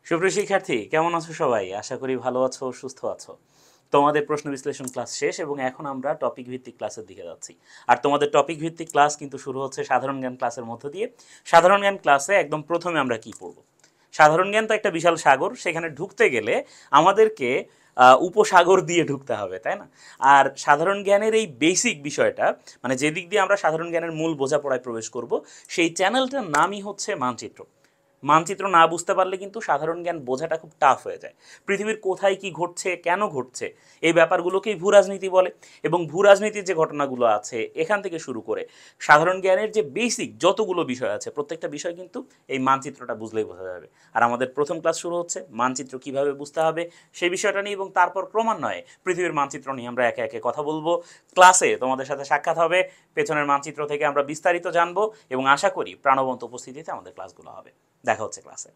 সুপ্রিয় শিক্ষার্থী, কেমন আছো সবাই? আশা করি ভালো আছো, সুস্থ আছো। তোমাদের প্রশ্ন বিশ্লেষণ ক্লাস শেষ এবং এখন আমরা টপিক ভিত্তিক ক্লাসের দিকে যাচ্ছি। আর তোমাদের টপিক ভিত্তিক ক্লাস কিন্তু শুরু হচ্ছে সাধারণ জ্ঞান ক্লাসের মধ্য দিয়ে। সাধারণ জ্ঞান ক্লাসে একদম প্রথমে আমরা কি পড়ব? সাধারণ জ্ঞান তো একটা বিশাল সাগর, সেখানে ঢুকতে গেলে আমাদেরকে উপসাগর দিয়ে ঢুকতে হবে, তাই না? আর সাধারণ জ্ঞানের এই বেসিক বিষয়টা, মানে যেদিক দিয়ে আমরা সাধারণ জ্ঞানের মূল বোঝাপড়ায় প্রবেশ করব, সেই চ্যানেলটার নামই হচ্ছে মানচিত্র। মানচিত্র না বুঝতে পারলে কিন্তু সাধারণ জ্ঞান বোঝাটা খুব টাফ হয়ে যায়। পৃথিবীর কোথায় কি ঘটছে, কেন ঘটছে, এই ব্যাপারগুলোকেই ভূ রাজনীতি বলে। এবং ভূ রাজনীতির যে ঘটনাগুলো আছে এখান থেকে শুরু করে সাধারণ জ্ঞানের যে বেসিক যতগুলো বিষয় আছে, প্রত্যেকটা বিষয় কিন্তু এই মানচিত্রটা বুঝলেই বোঝা যাবে। আর আমাদের প্রথম ক্লাস শুরু হচ্ছে মানচিত্র কিভাবে বুঝতে হবে সেই বিষয়টা নিয়ে, এবং তারপর ক্রমান্বয়ে পৃথিবীর মানচিত্র নিয়ে আমরা একে একে কথা বলবো। ক্লাসে তোমাদের সাথে সাক্ষাৎ হবে, পেছনের মানচিত্র থেকে আমরা বিস্তারিত জানবো এবং আশা করি প্রাণবন্ত উপস্থিতিতে আমাদের ক্লাসগুলো হবে। দেখা হচ্ছে ক্লাসে।